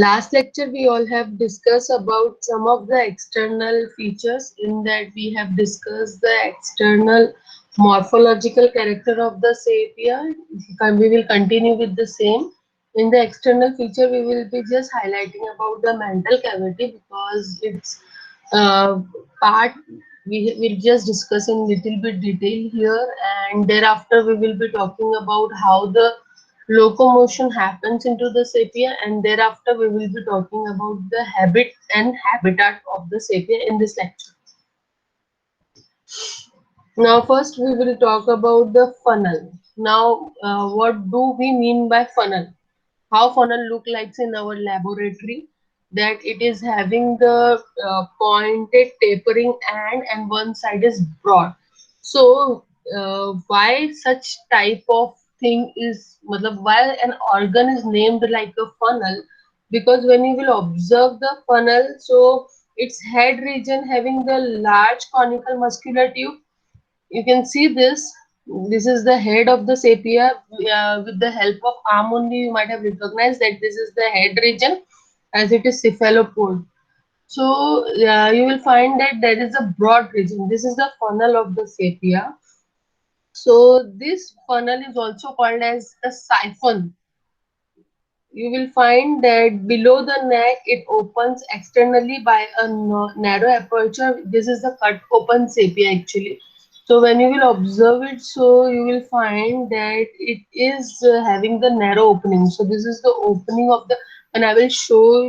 Last lecture we all have discussed about some of the external features. In that we have discussed the external morphological character of the sepia. We will continue with the same. In the external feature we will be just highlighting about the mantle cavity because it's part we will just discuss in little bit detail here, and thereafter we will be talking about how the locomotion happens into the sepia, and thereafter we will be talking about the habit and habitat of the sepia in this lecture. Now first we will talk about the funnel. Now what do we mean by funnel? How funnel look like in our laboratory, that it is having the pointed tapering and one side is broad. So why such type of thing is matlab, why an organ is named like a funnel? Because when you will observe the funnel, so its head region having the large conical muscular tube. You can see this. This is the head of the sepia. With the help of arm only, you might have recognized that this is the head region, as it is cephalopod. So you will find that there is a broad region. This is the funnel of the sepia. So this funnel is also called as a siphon. You will find that below the neck it opens externally by a narrow aperture. This is the cut open sepia actually. So when you will observe it, so you will find that it is having the narrow opening. So this is the opening of the, and I will show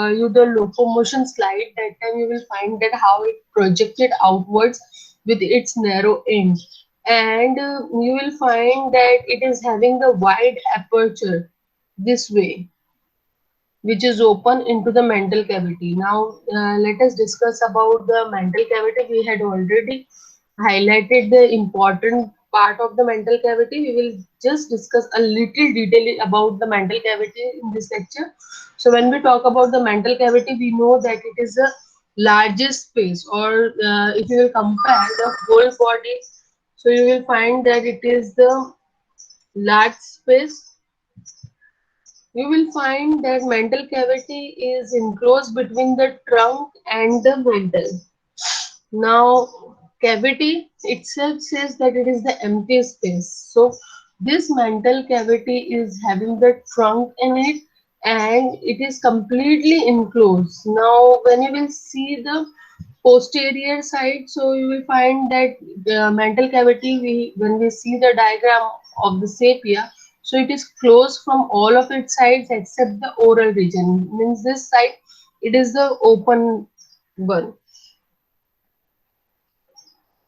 you the locomotion slide. That time you will find that how it projected outwards with its narrow end. And you will find that it is having the wide aperture this way, which is open into the mantle cavity. Now, let us discuss about the mantle cavity. We had already highlighted the important part of the mantle cavity. We will just discuss a little detail about the mantle cavity in this lecture. So, when we talk about the mantle cavity, we know that it is the largest space, or if you will compare the whole body, so you will find that it is the large space. You will find that mantle cavity is enclosed between the trunk and the mantle. Now, cavity itself says that it is the empty space. So, this mantle cavity is having the trunk in it and it is completely enclosed. Now, when you will see the posterior side, so you will find that the mantle cavity, when we see the diagram of the sepia, so it is closed from all of its sides except the oral region. Means this side, it is the open one.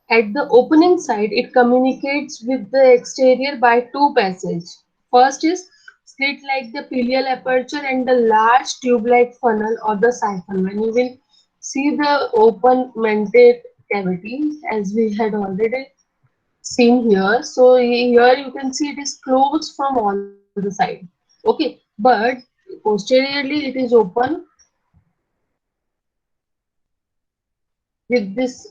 At the opening side, it communicates with the exterior by two passages. First is slit like the pilial aperture and the large tube-like funnel or the siphon. When you will see the open mantle cavity, as we had already seen here, so here you can see it is closed from all the side. Okay, but posteriorly it is open with this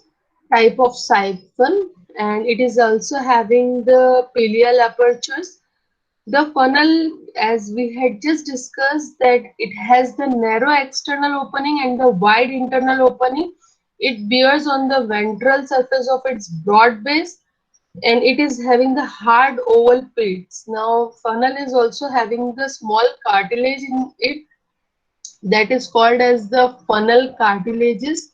type of siphon, and it is also having the pilial apertures. The funnel, as we had just discussed, that it has the narrow external opening and the wide internal opening. It bears on the ventral surface of its broad base, and it is having the hard oval plates. Now, funnel is also having the small cartilage in it, that is called as the funnel cartilages.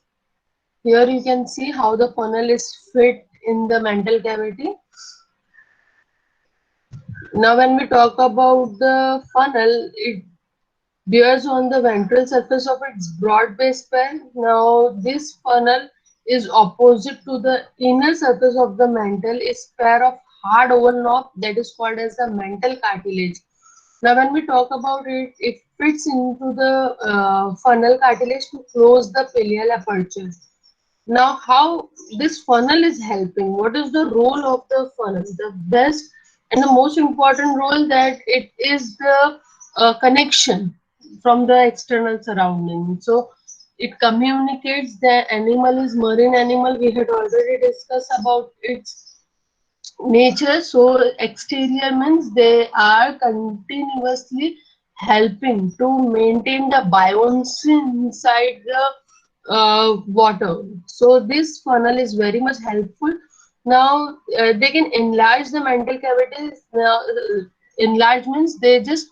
Here you can see how the funnel is fit in the mantle cavity. Now when we talk about the funnel, it bears on the ventral surface of its broad base pair. Now this funnel is opposite to the inner surface of the mantle, is pair of hard oval knob that is called as the mantle cartilage. Now when we talk about it, it fits into the funnel cartilage to close the pilial aperture. Now, how this funnel is helping? What is the role of the funnel? The best and the most important role, that it is the connection from the external surrounding. So, it communicates the animal is marine animal. We had already discussed about its nature. So, exterior means they are continuously helping to maintain the buoyancy inside the water. So this funnel is very much helpful. Now they can enlarge the mantle cavities. Enlargements, they just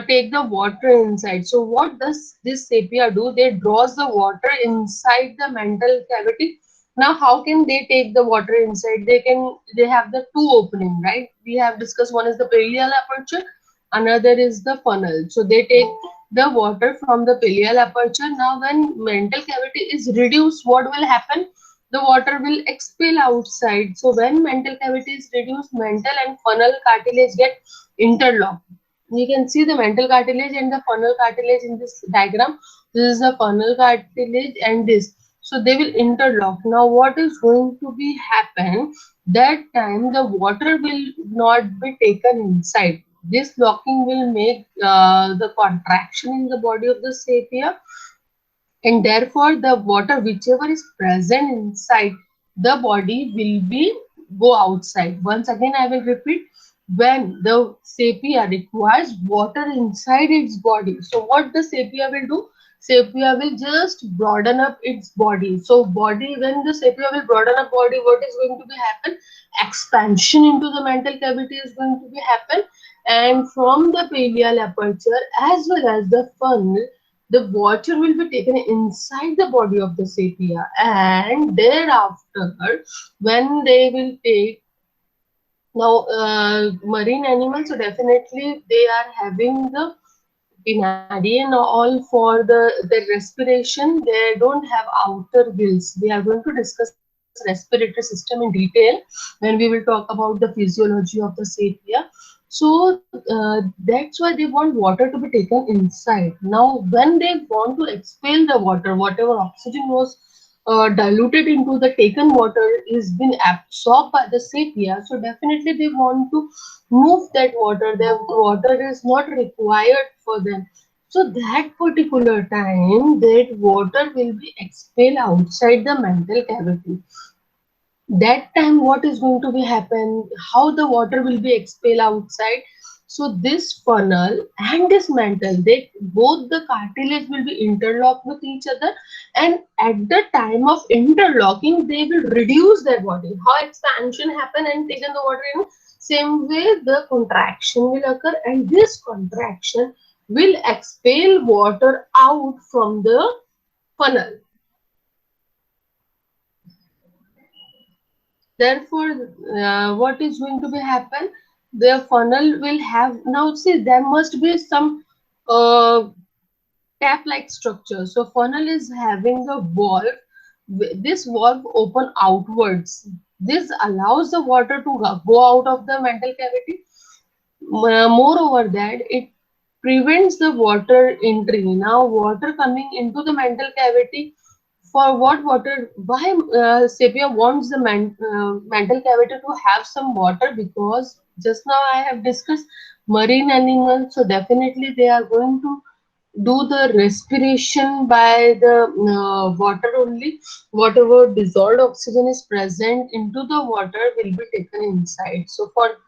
take the water inside. So what does this sepia do? They draws the water inside the mantle cavity. Now how can they take the water inside? They have the two opening, right? We have discussed, one is the perial aperture, another is the funnel. So they take the water from the pileal aperture. Now when mantle cavity is reduced, what will happen? The water will expel outside. So when mantle cavity is reduced, mantle and funnel cartilage get interlocked. You can see the mantle cartilage and the funnel cartilage in this diagram. This is the funnel cartilage and this. So they will interlock. Now what is going to be happen? That time the water will not be taken inside. This locking will make the contraction in the body of the sapia, and therefore the water whichever is present inside the body will be go outside. Once again I will repeat, when the sapia requires water inside its body, so what the sapia will do? Sapia will just broaden up its body. So body, when the sapia will broaden up body, what is going to be happen? Expansion into the mantle cavity is going to be happen, and from the pileal aperture as well as the funnel, the water will be taken inside the body of the sepia, and thereafter when they will take, now marine animals, so definitely they are having the Pinadian all for the respiration. They don't have outer gills. We are going to discuss respiratory system in detail when we will talk about the physiology of the sepia. So that's why they want water to be taken inside. Now when they want to expel the water, whatever oxygen was diluted into the taken water is been absorbed by the sepia, so definitely they want to move that water. The water is not required for them. So that particular time, that water will be expelled outside the mantle cavity. That time, what is going to be happen? How the water will be expelled outside? So this funnel and this mantle, they both the cartilage will be interlocked with each other, and at the time of interlocking, they will reduce their body. How expansion happen and taken the water in, same way the contraction will occur, and this contraction will expel water out from the funnel. Therefore, what is going to be happen? The funnel will have, now see, there must be some uh, tap like structure. So funnel is having the valve. This valve open outwards. This allows the water to go out of the mantle cavity. Moreover that, it prevents the water entry. Now water coming into the mantle cavity, for what water? Why sepia wants the mantle cavity to have some water? Because just now I have discussed marine animals, so definitely they are going to do the respiration by the water only. Whatever dissolved oxygen is present into the water will be taken inside. So for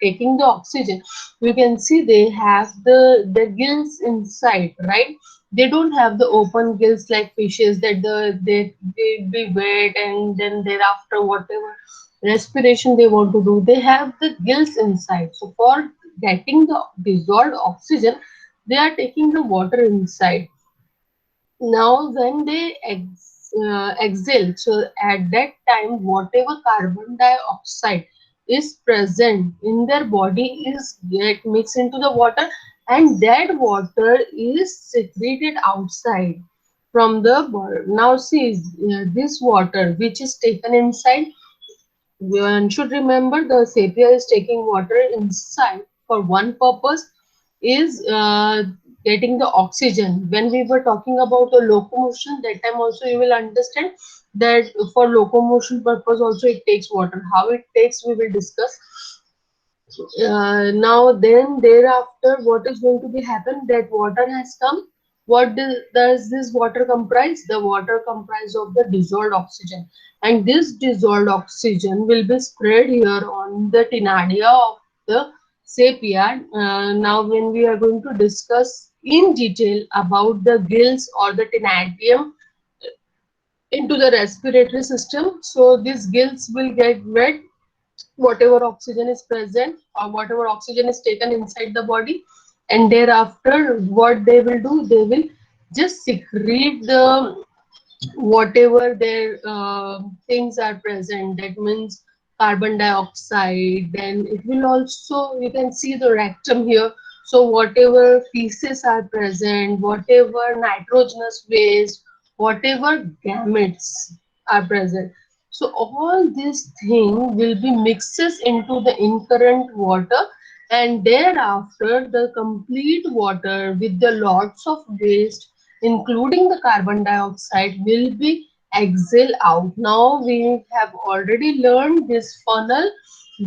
taking the oxygen, you can see they have the gills inside, right? They don't have the open gills like fishes that they be wet and then thereafter whatever respiration they want to do, they have the gills inside. So for getting the dissolved oxygen, they are taking the water inside. Now when they exhale, so at that time whatever carbon dioxide is present in their body is get mixed into the water, and that water is secreted outside from the body. Now see, this water which is taken inside, one should remember the sepia is taking water inside for one purpose, is getting the oxygen. When we were talking about the locomotion, that time also you will understand that for locomotion purpose also it takes water. How it takes we will discuss. Now then thereafter what is going to be happen, that water has come. What does this water comprise? The water comprise of the dissolved oxygen, and this dissolved oxygen will be spread here on the tinadia of the sepia. Now when we are going to discuss in detail about the gills or the tenadium into the respiratory system. So these gills will get wet, whatever oxygen is present or whatever oxygen is taken inside the body, and thereafter what they will do, they will just secrete the whatever their things are present, that means carbon dioxide. Then it will also, you can see the rectum here, so whatever feces are present, whatever nitrogenous waste, whatever gametes are present, so all these thing will be mixes into the incurrent water, and thereafter the complete water with the lots of waste including the carbon dioxide will be exhaled out. Now we have already learned this funnel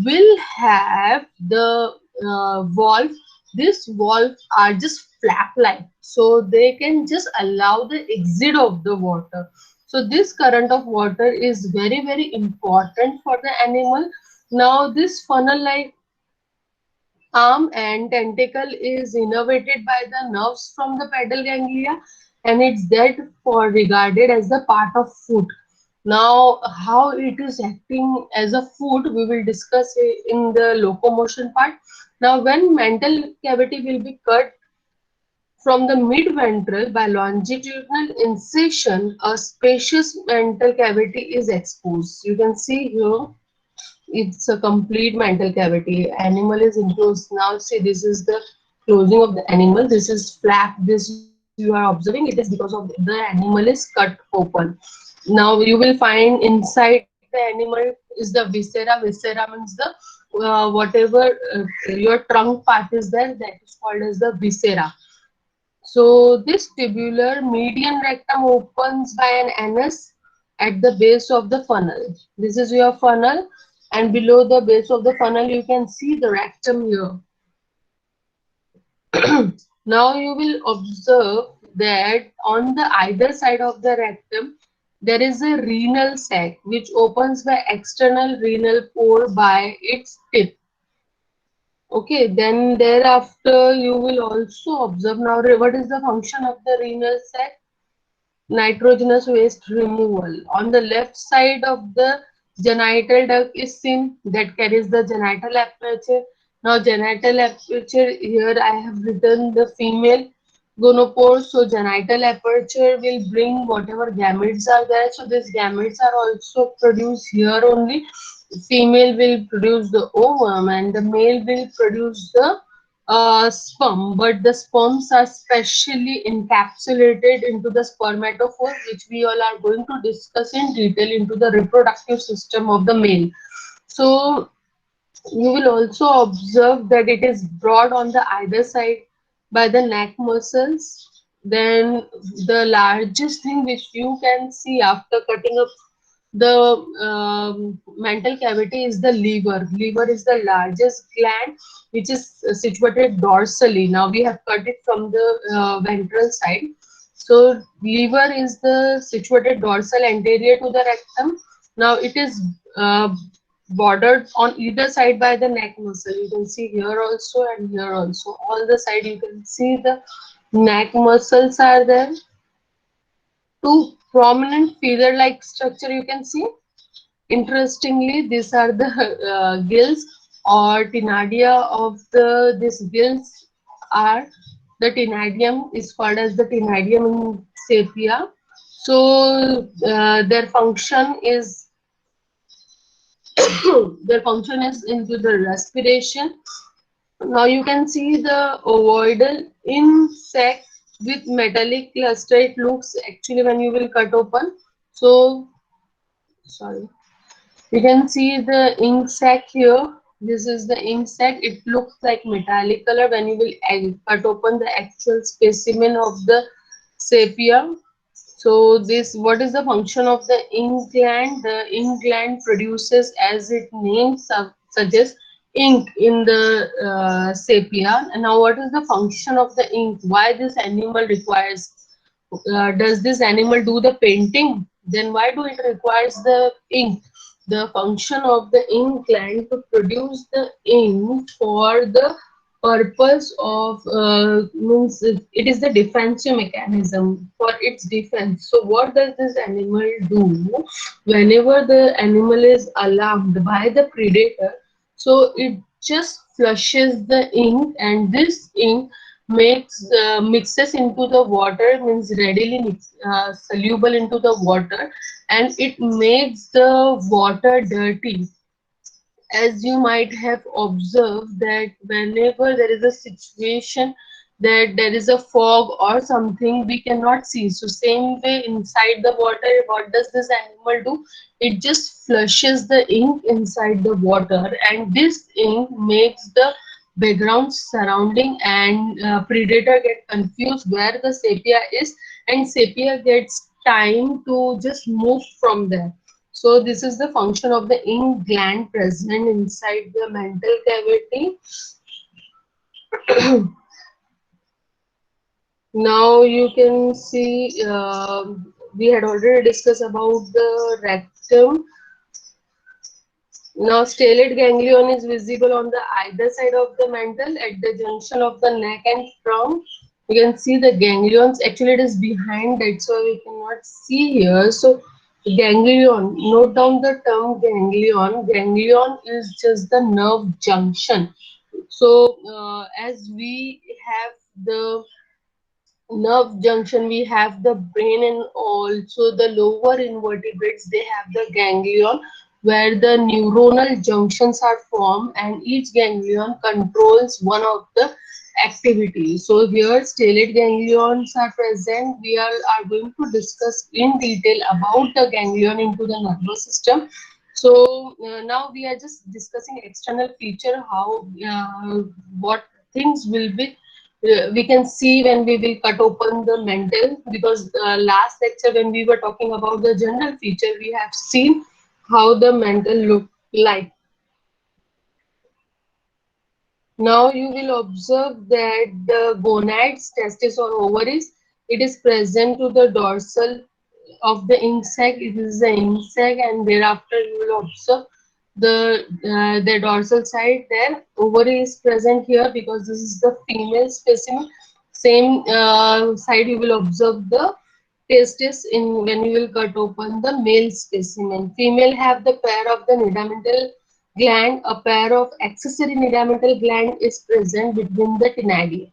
will have the valve. This valve are just flap like, so they can just allow the exit of the water. So this current of water is very important for the animal. Now this funnel like arm and tentacle is innervated by the nerves from the pedal ganglia, and it's therefore regarded as the part of foot. Now, how it is acting as a foot, we will discuss in the locomotion part. Now, when mental cavity will be cut from the mid-ventral by longitudinal incision, a spacious mental cavity is exposed. You can see here it's a complete mental cavity. Animal is enclosed. Now see, this is the closing of the animal. This is flap. This you are observing. It is because of the animal is cut open. Now you will find inside the animal is the viscera. Viscera means the whatever your trunk part is there, that is called as the viscera. So this tubular median rectum opens by an anus at the base of the funnel. This is your funnel, and below the base of the funnel you can see the rectum here. Now you will observe that on the either side of the rectum there is a renal sac which opens by external renal pore by its tip. Okay, then thereafter you will also observe now what is the function of the renal sac? Nitrogenous waste removal. On the left side of the genital duct is seen that carries the genital aperture. Now genital aperture, here I have written the female gonopore. So genital aperture will bring whatever gametes are there. So these gametes are also produced here only. Female will produce the ovum and the male will produce the sperm, but the sperms are specially encapsulated into the spermatophore, which we all are going to discuss in detail into the reproductive system of the male. So you will also observe that it is broad on the either side by the neck muscles. Then the largest thing which you can see after cutting up the mental cavity is the liver. Liver is the largest gland which is situated dorsally. Now we have cut it from the ventral side. So liver is the situated dorsal anterior to the rectum. Now it is bordered on either side by the neck muscle. You can see here also and here also. All the side you can see the neck muscles are there. Two prominent feather-like structure you can see. Interestingly, these are the gills or tinadia of the these gills are the tinadium is called as the tinadium in sepia. So their function is their function is into the respiration. Now you can see the ovoidal insect with metallic cluster. It looks actually when you will cut open. So sorry. You can see the ink sac here. This is the ink sac. It looks like metallic color when you will cut open the actual specimen of the sepia. So this, what is the function of the ink gland? The ink gland produces, as its name suggests, ink in the sepia. And now what is the function of the ink? Why this animal requires, does this animal do the painting? Then why do it requires the ink? the function of the ink gland to produce the ink for the purpose of means it is the defensive mechanism for its defense. So what does this animal do whenever the animal is alarmed by the predator? So it just flushes the ink, and this ink makes mixes into the water, means readily soluble into the water, and it makes the water dirty. As you might have observed that whenever there is a situation that there is a fog or something, we cannot see. So same way inside the water, what does this animal do? It just flushes the ink inside the water, and this ink makes the background surrounding, and predator get confused where the sepia is, and sepia gets time to just move from there. So this is the function of the ink gland present inside the mantle cavity. Now you can see we had already discussed about the rectum. Now stellate ganglion is visible on the either side of the mantle at the junction of the neck and trunk. You can see the ganglions. Actually, it is behind, that's why we cannot see here. So ganglion, note down the term ganglion. Ganglion is just the nerve junction. So as we have the nerve junction, we have the brain, and also the lower invertebrates, they have the ganglion where the neuronal junctions are formed, and each ganglion controls one of the activities. So here stellate ganglions are present. We are going to discuss in detail about the ganglion into the nervous system. So now we are just discussing external feature, how what things will be we can see when we will cut open the mantle, because last lecture when we were talking about the general feature, we have seen how the mantle look like. Now you will observe that the gonads, testis or ovaries, it is present to the dorsal of the insect. It is the insect, and thereafter you will observe the dorsal side. There ovary is present here because this is the female specimen. Same side you will observe the testis in when you will cut open the male specimen. Female have the pair of the nidamental gland. A pair of accessory nidamental gland is present between the tinadia.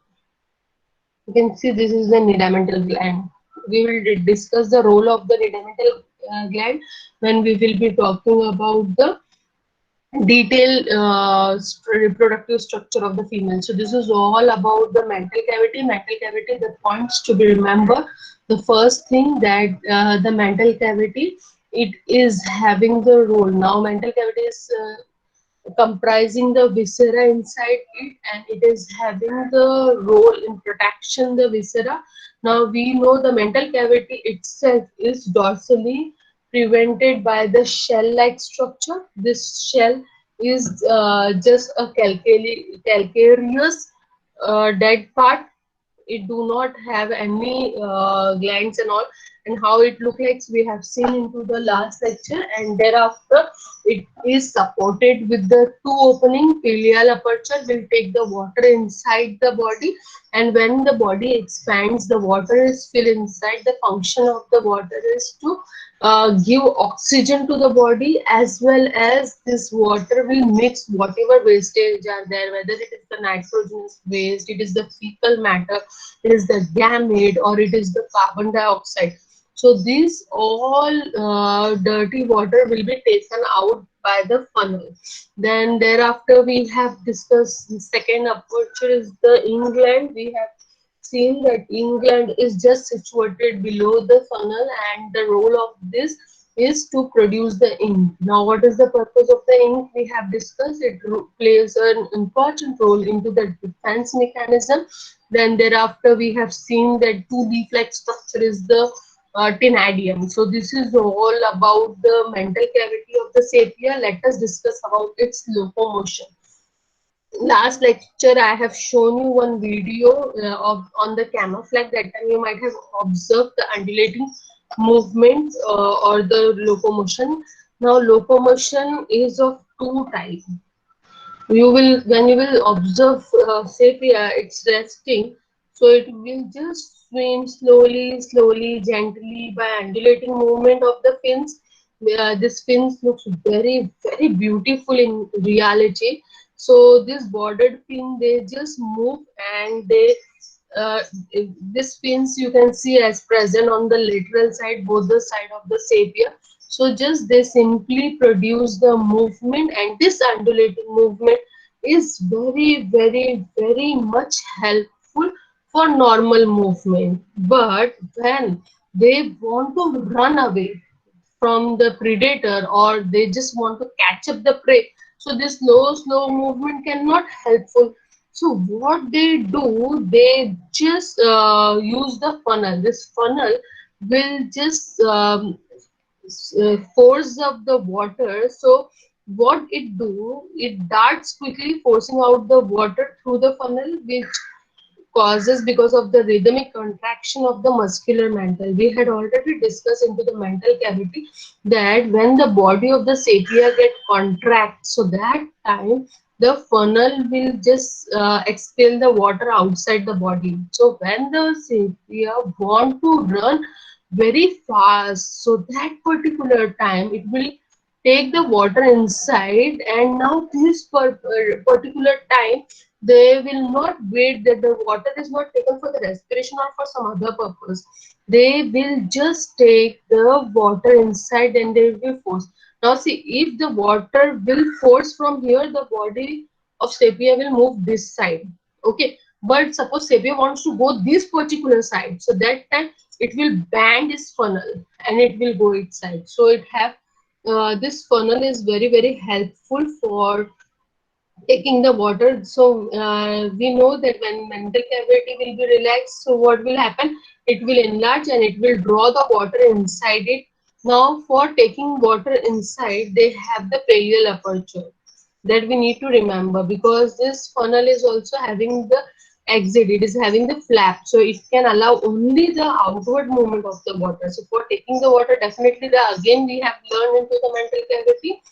You can see this is the nidamental gland. We will discuss the role of the nidamental gland when we will be talking about the detailed reproductive structure of the female. So this is all about the mantle cavity. Mantle cavity, the points to be remembered. The first thing that the mantle cavity, it is having the role. Now mantle cavity is comprising the viscera inside it, and it is having the role in protection the viscera. Now we know the mantle cavity itself is dorsally prevented by the shell-like structure. This shell is just a calcareous dead part. It do not have any glands and all, and how it look like we have seen into the last lecture. And thereafter it is supported with the two opening. Pilial aperture will take the water inside the body, and when the body expands, the water is filled inside. The function of the water is to give oxygen to the body, as well as this water will mix whatever wastage are there, whether it is the nitrogenous waste, it is the fecal matter, it is the gamete, or it is the carbon dioxide. So these all dirty water will be taken out by the funnel. Then thereafter we have discussed the second aperture is the ink gland. We have seen that ink gland is just situated below the funnel, and the role of this is to produce the ink. Now what is the purpose of the ink? We have discussed it plays an important role into the defense mechanism. Then thereafter we have seen that two leaf-like structure is the tinadium. So this is all about the mantle cavity of the sepia. Let us discuss about its locomotion. Last lecture I have shown you one video of on the camouflage. That time you might have observed the undulating movements or the locomotion. Now locomotion is of two types. You will, when you will observe sepia, it's resting, so it will just swim slowly, slowly, gently by undulating movement of the fins. This fins looks very, very beautiful in reality. So this bordered fin, they just move, and they uh, this fins you can see as present on the lateral side, both the side of the sepia. So just they simply produce the movement, and this undulating movement is very, very, very much helpful for normal movement. But when they want to run away from the predator, or they just want to catch up the prey, so this slow movement cannot helpful. So what they do, they just use the funnel. This funnel will just force up the water. So what it do, it darts quickly, forcing out the water through the funnel, which causes because of the rhythmic contraction of the muscular mantle. We had already discussed into the mantle cavity that when the body of the sepia get contract, so that time the funnel will just expel the water outside the body. So when the sepia want to run very fast, so that particular time it will take the water inside, and now this particular time they will not wait that the water is not taken for the respiration or for some other purpose. They will just take the water inside, and they will be forced. Now see, if the water will force from here, the body of sepia will move this side. Okay, but suppose sepia wants to go this particular side, so that time it will bend its funnel and it will go its side. So it have this funnel is very, very helpful for taking the water. So we know that when mantle cavity will be relaxed, so what will happen? It will enlarge and it will draw the water inside it. Now for taking water inside, they have the pallial aperture that we need to remember, because this funnel is also having the exit. It is having the flap, so it can allow only the outward movement of the water. So for taking the water, definitely the again we have learned into the mantle cavity,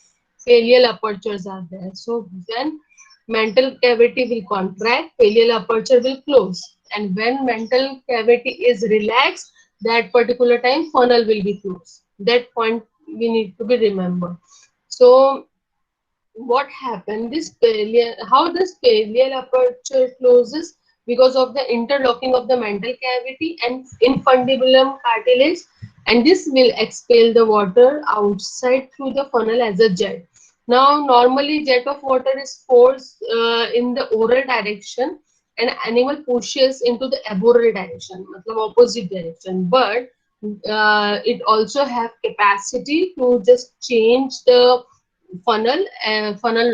pallial apertures are there. So when mantle cavity will contract, pallial aperture will close. And when mantle cavity is relaxed, that particular time funnel will be closed. That point we need to be remembered. So what happened, this pallial, how this pallial aperture closes, because of the interlocking of the mantle cavity and infundibulum cartilage, and this will expel the water outside through the funnel as a jet. Now normally jet of water is forced in the oral direction, and animal pushes into the aboral direction, matlab opposite direction. But it also have capacity to just change the funnel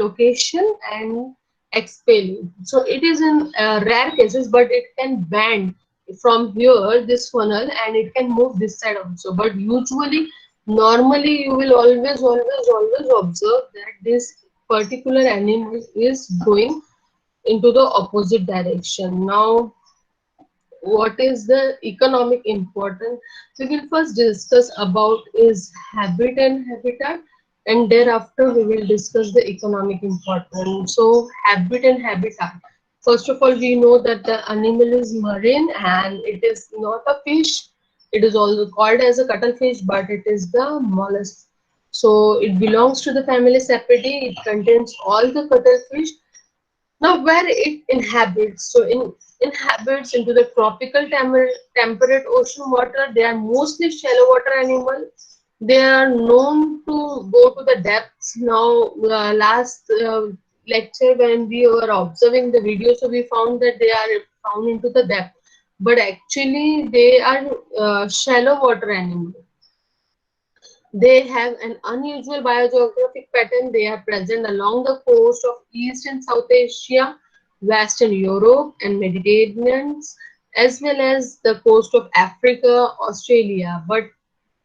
location and expelling. So it is in rare cases, but it can bend from here this funnel, and it can move this side also. But usually, normally you will always observe that this particular animal is going into the opposite direction. Now what is the economic importance? We will first discuss about is habit and habitat, and thereafter we will discuss the economic importance. So habit and habitat. First of all, we know that the animal is marine and it is not a fish. It is also called as a cuttlefish, but it is the mollusk. So it belongs to the family Cepidae. It contains all the cuttlefish. Now, where it inhabits, so in inhabits into the tropical temperate ocean water. They are mostly shallow water animals. They are known to go to the depths. Now, last lecture when we were observing the video, so we found that they are found into the depth, but actually they are shallow water animals. They have an unusual biogeographic pattern. They are present along the coast of East and South Asia, Western Europe, and Mediterranean, as well as the coast of Africa, Australia. But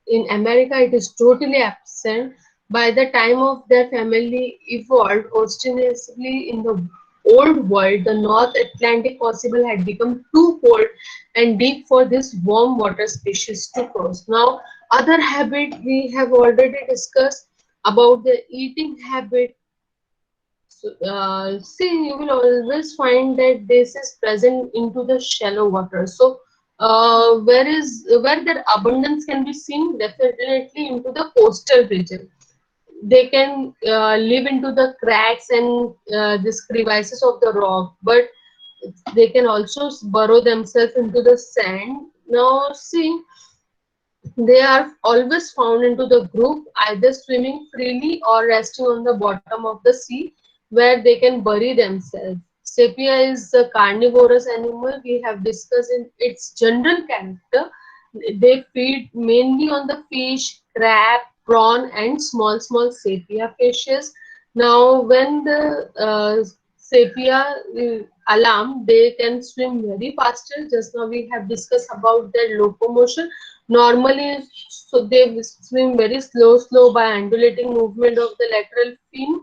in America, it is totally absent. By the time of their family evolved ostensibly in the old world, the North Atlantic possible had become too cold and deep for this warm water species to cross. Now, other habit we have already discussed. About the eating habit. So, see, you will always find that this is present into the shallow water. So, where their abundance can be seen? Definitely into the coastal region. They can live into the cracks and this crevices of the rock, but they can also burrow themselves into the sand. Now, see, they are always found into the group, either swimming freely or resting on the bottom of the sea where they can bury themselves. Sepia is a carnivorous animal we have discussed in its general character. They feed mainly on the fish, crab, prawn, and small sepia fishes. Now, when the sepia alarm, they can swim very faster. Just now we have discussed about their locomotion. Normally, so they swim very slow by undulating movement of the lateral fin.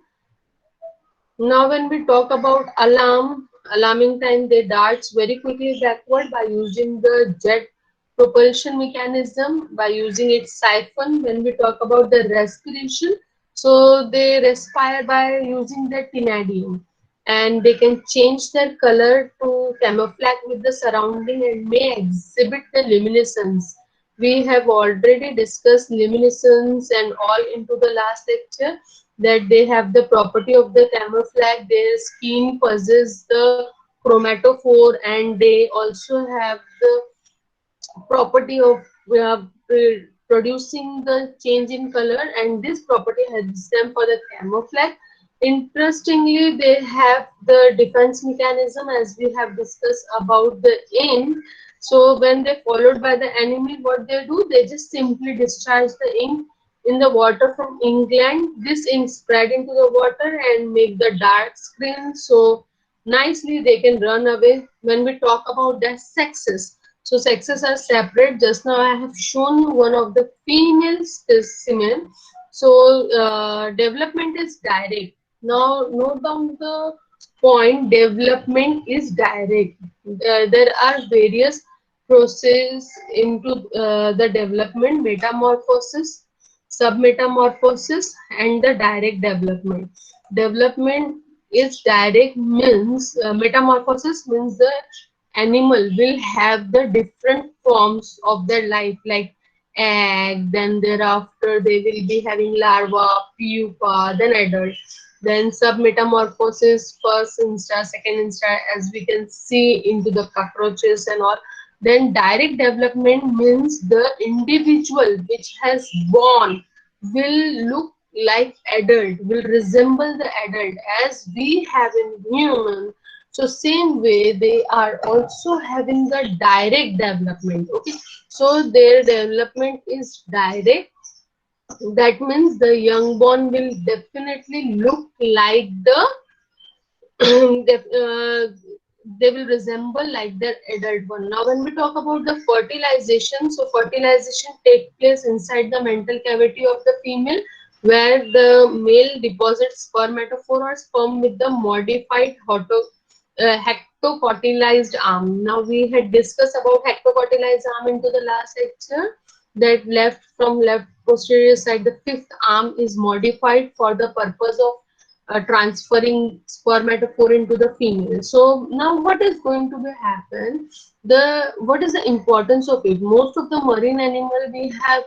Now, when we talk about alarming time, they darts very quickly backward by using the jet propulsion mechanism, by using its siphon. When we talk about the respiration, so they respire by using the tinadium, and they can change their color to camouflage with the surrounding and may exhibit the luminescence. We have already discussed luminescence and all into the last lecture, that they have the property of the camouflage. Their skin possesses the chromatophore, and they also have the property of producing the change in color, and this property helps them for the camouflage. Interestingly, they have the defense mechanism as we have discussed about the ink. So when they followed by the enemy, what they do, they just simply discharge the ink in the water from England. This ink spread into the water and make the dark screen. So nicely they can run away. When we talk about their sexes, so sexes are separate. Just now I have shown you one of the female specimen. So development is direct. Now note down the point. Development is direct. There are various process into the development: metamorphosis, submetamorphosis, and the direct development. Development is direct means metamorphosis means the animal will have the different forms of their life, like egg, then thereafter they will be having larva, pupa, then adult, then submetamorphosis, first insta, second insta, as we can see into the cockroaches and all. Then direct development means the individual which has born will look like adult, will resemble the adult as we have in human. So same way they are also having the direct development. Okay, so their development is direct. That means the young born will definitely look like the they will resemble like their adult one. Now, when we talk about the fertilization, so fertilization takes place inside the mental cavity of the female, where the male deposits spermatophore or sperm with the modified hectocotylized arm. Now, we had discussed about hectocotylized arm into the last lecture, that left posterior side, the fifth arm is modified for the purpose of transferring spermatophore into the female. So now what is going to be happen? The what is the importance of it? Most of the marine animal we have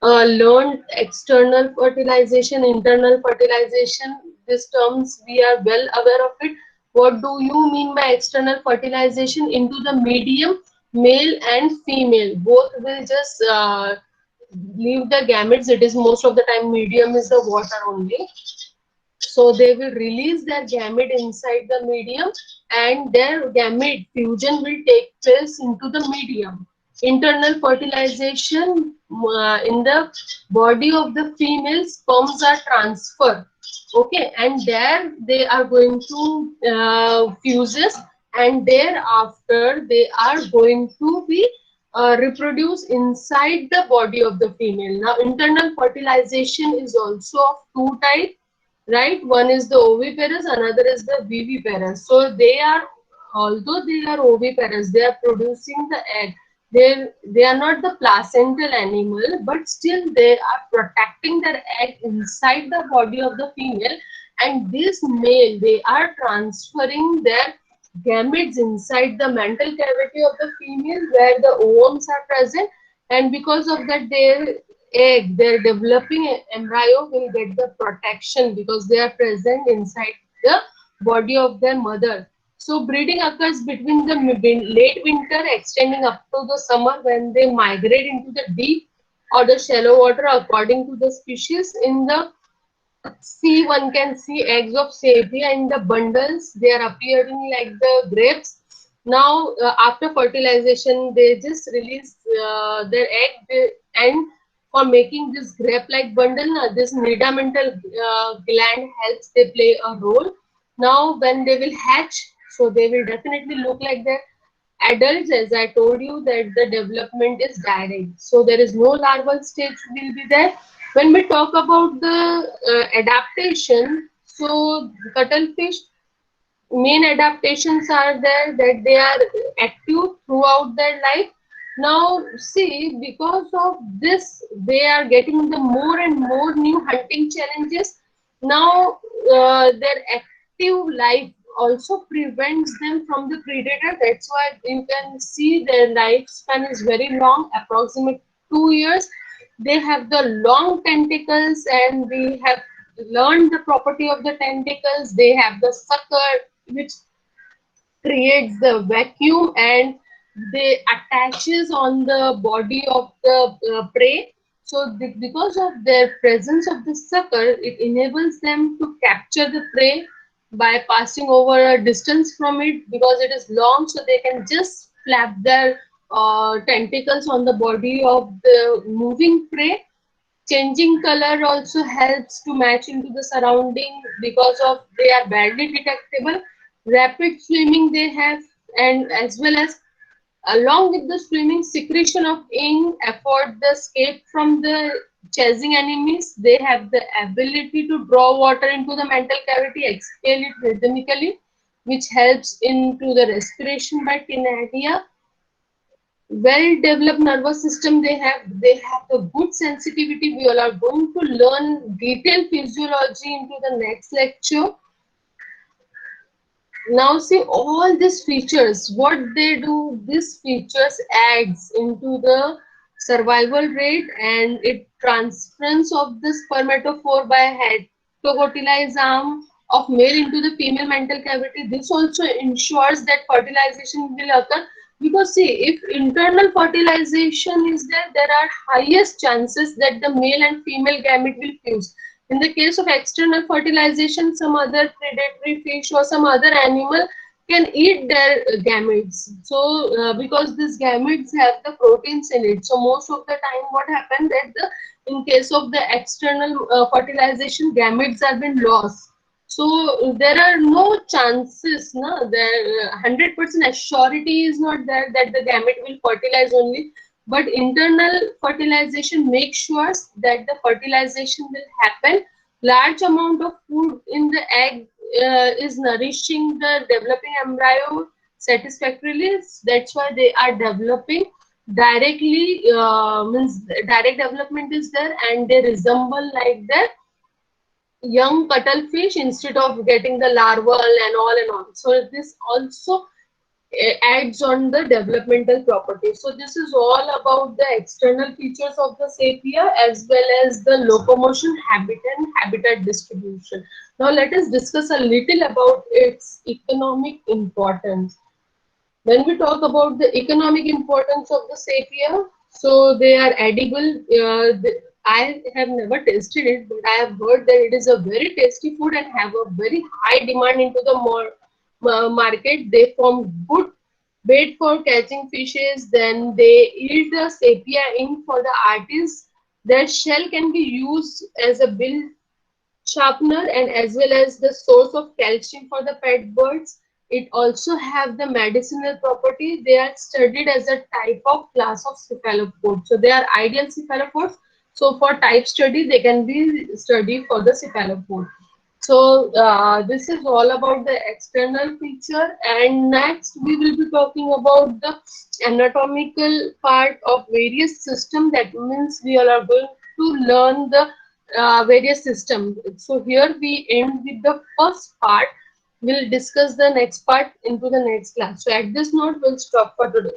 learned external fertilization, internal fertilization. These terms we are well aware of it. What do you mean by external fertilization? Into the medium, male and female both will just leave the gametes. It is most of the time medium is the water only, so they will release their gamete inside the medium, and their gamete fusion will take place into the medium. Internal fertilization, in the body of the female, sperms are transferred. Okay, and there they are going to fuses, and thereafter they are going to be reproduce inside the body of the female. Now, internal fertilization is also of two types, right? One is the oviparous, another is the viviparous. So they are, although they are oviparous, they are producing the egg, They are not the placental animal, but still they are protecting their egg inside the body of the female. And this male, they are transferring their gametes inside the mantle cavity of the female where the ovoms are present. And because of that, their egg, their developing embryo will get the protection because they are present inside the body of their mother. So breeding occurs between the late winter extending up to the summer when they migrate into the deep or the shallow water according to the species. In the sea, one can see eggs of sepia in the bundles. They are appearing like the grapes. Now, after fertilization, they just release their egg and for making this grape-like bundle, this nidamental gland helps they play a role. Now, when they will hatch, so they will definitely look like that. Adults, as I told you, that the development is direct. So there is no larval stage will be there. When we talk about the adaptation, so cuttlefish main adaptations are there that they are active throughout their life. Now see, because of this, they are getting the more and more new hunting challenges. Now their active life also prevents them from the predator. That's why you can see their lifespan is very long, approximate 2 years. They have the long tentacles, and we have learned the property of the tentacles. They have the sucker, which creates the vacuum, and they attaches on the body of the prey. So because of their presence of the sucker, it enables them to capture the prey by passing over a distance from it. Because it is long, so they can just flap their tentacles on the body of the moving prey. Changing color also helps to match into the surrounding because of they are badly detectable. Rapid swimming they have, and as well as along with the swimming, secretion of ink afford the escape from the chasing enemies. They have the ability to draw water into the mantle cavity, expel it rhythmically, which helps into the respiration by tinadia. Well developed nervous system they have a good sensitivity. We all are going to learn detailed physiology into the next lecture. Now see all these features, what they do, these features adds into the survival rate, and it transference of the spermatophore by heterocotyledonous arm of male into the female mantle cavity. This also ensures that fertilization will occur, because see, if internal fertilization is there, there are highest chances that the male and female gamete will fuse. In the case of external fertilization, some other predatory fish or some other animal can eat their gametes. So, because these gametes have the proteins in it, so most of the time, what happens that in case of the external fertilization, gametes have been lost. So there are no chances, no, there 100% surety is not there that the gamete will fertilize only, but internal fertilization makes sure that the fertilization will happen. Large amount of food in the egg is nourishing the developing embryo satisfactorily. That's why they are developing directly, means direct development is there, and they resemble like the young cuttlefish instead of getting the larval and all and all. So this also adds on the developmental properties. So this is all about the external features of the sepia as well as the locomotion, habit and habitat distribution. Now let us discuss a little about its economic importance. When we talk about the economic importance of the sepia, so they are edible. I have never tasted it, but I have heard that it is a very tasty food and have a very high demand into the market. They form good bait for catching fishes. Then they eat the sepia ink for the artists. Their shell can be used as a bill sharpener and as well as the source of calcium for the pet birds. It also have the medicinal property. They are studied as a type of class of cephalopods. So they are ideal cephalopods. So for type study, they can be studied for the cephalopod. So this is all about the external feature, and next we will be talking about the anatomical part of various system. That means we all are going to learn the various systems. So here we end with the first part. We'll discuss the next part into the next class. So at this note, we'll stop for today.